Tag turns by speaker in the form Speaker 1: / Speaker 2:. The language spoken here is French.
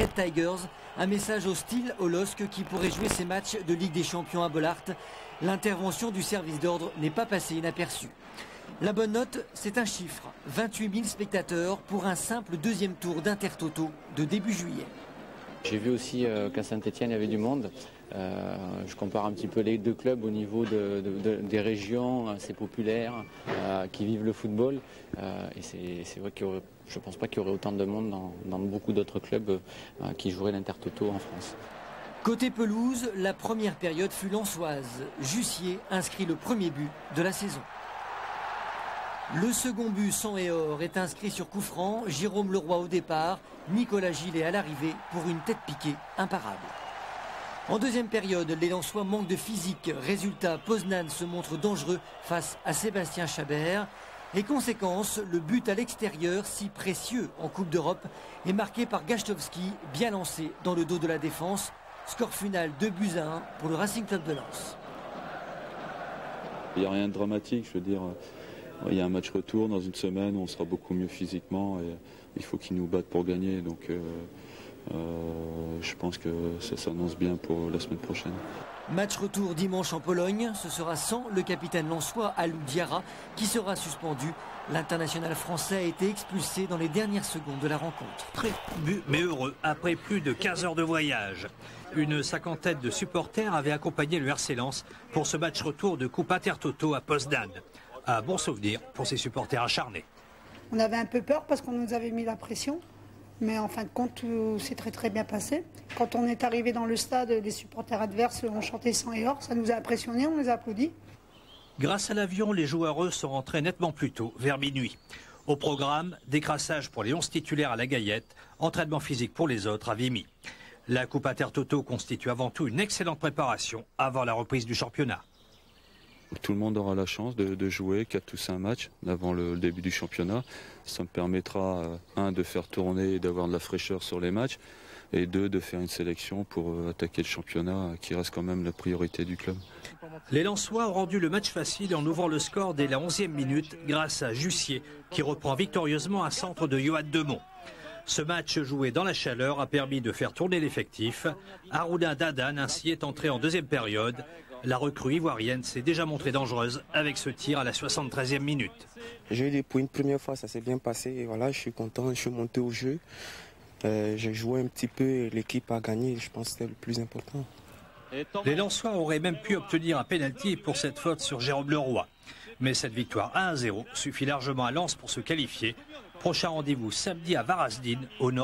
Speaker 1: Red Tigers. Un message hostile au LOSC qui pourrait jouer ses matchs de Ligue des Champions à Bollaert. L'intervention du service d'ordre n'est pas passée inaperçue. La bonne note, c'est un chiffre. 28 000 spectateurs pour un simple deuxième tour d'Intertoto de début juillet.
Speaker 2: J'ai vu aussi qu'à Saint-Etienne, il y avait du monde. Je compare un petit peu les deux clubs au niveau des régions assez populaires qui vivent le football. Et c'est vrai que je ne pense pas qu'il y aurait autant de monde dans beaucoup d'autres clubs qui joueraient l'Intertoto en France.
Speaker 1: Côté pelouse, la première période fut lensoise. Jussier inscrit le premier but de la saison. Le second but sang et or est inscrit sur coup franc. Jérôme Leroy au départ, Nicolas Gillet à l'arrivée pour une tête piquée imparable. En deuxième période, les Lensois manquent de physique. Résultat, Poznan se montre dangereux face à Sébastien Chabert. Et conséquence, le but à l'extérieur, si précieux en Coupe d'Europe, est marqué par Gajtovski, bien lancé dans le dos de la défense. Score final 2-1 pour le Racing Club de Lens.
Speaker 3: Il n'y a rien de dramatique, je veux dire. Il y a un match retour dans une semaine où on sera beaucoup mieux physiquement et il faut qu'ils nous battent pour gagner. Donc je pense que ça s'annonce bien pour la semaine prochaine.
Speaker 1: Match retour dimanche en Pologne. Ce sera sans le capitaine lensois Alou Diarra qui sera suspendu. L'international français a été expulsé dans les dernières secondes de la rencontre.
Speaker 4: Très bu mais heureux après plus de 15 heures de voyage. Une cinquantaine de supporters avaient accompagné le RC Lens pour ce match retour de Coupe Intertoto à Poznan. Un bon souvenir pour ces supporters acharnés.
Speaker 5: On avait un peu peur parce qu'on nous avait mis la pression, mais en fin de compte, tout s'est très bien passé. Quand on est arrivé dans le stade, les supporters adverses ont chanté sang et or, ça nous a impressionnés, on les a applaudis.
Speaker 4: Grâce à l'avion, les joueurs eux sont rentrés nettement plus tôt, vers minuit. Au programme, décrassage pour les 11 titulaires à la Gaillette, entraînement physique pour les autres à Vimy. La Coupe Intertoto constitue avant tout une excellente préparation avant la reprise du championnat.
Speaker 3: Tout le monde aura la chance de jouer 4 ou 5 matchs avant le début du championnat. Ça me permettra, de faire tourner et d'avoir de la fraîcheur sur les matchs, et de faire une sélection pour attaquer le championnat, qui reste quand même la priorité du club.
Speaker 4: Les Lensois ont rendu le match facile en ouvrant le score dès la 11e minute grâce à Jussier, qui reprend victorieusement un centre de Johan Demont. Ce match joué dans la chaleur a permis de faire tourner l'effectif. Harouna Dadan ainsi est entré en deuxième période. La recrue ivoirienne s'est déjà montrée dangereuse avec ce tir à la 73e minute.
Speaker 6: J'ai eu pour une première fois, ça s'est bien passé. Et voilà, je suis content, je suis monté au jeu. J'ai joué un petit peu et l'équipe a gagné. Je pense que c'était le plus important.
Speaker 4: Les Lensois auraient même pu obtenir un pénalty pour cette faute sur Jérôme Leroy. Mais cette victoire 1-0 suffit largement à Lens pour se qualifier. Prochain rendez-vous samedi à Varazdine, au nord.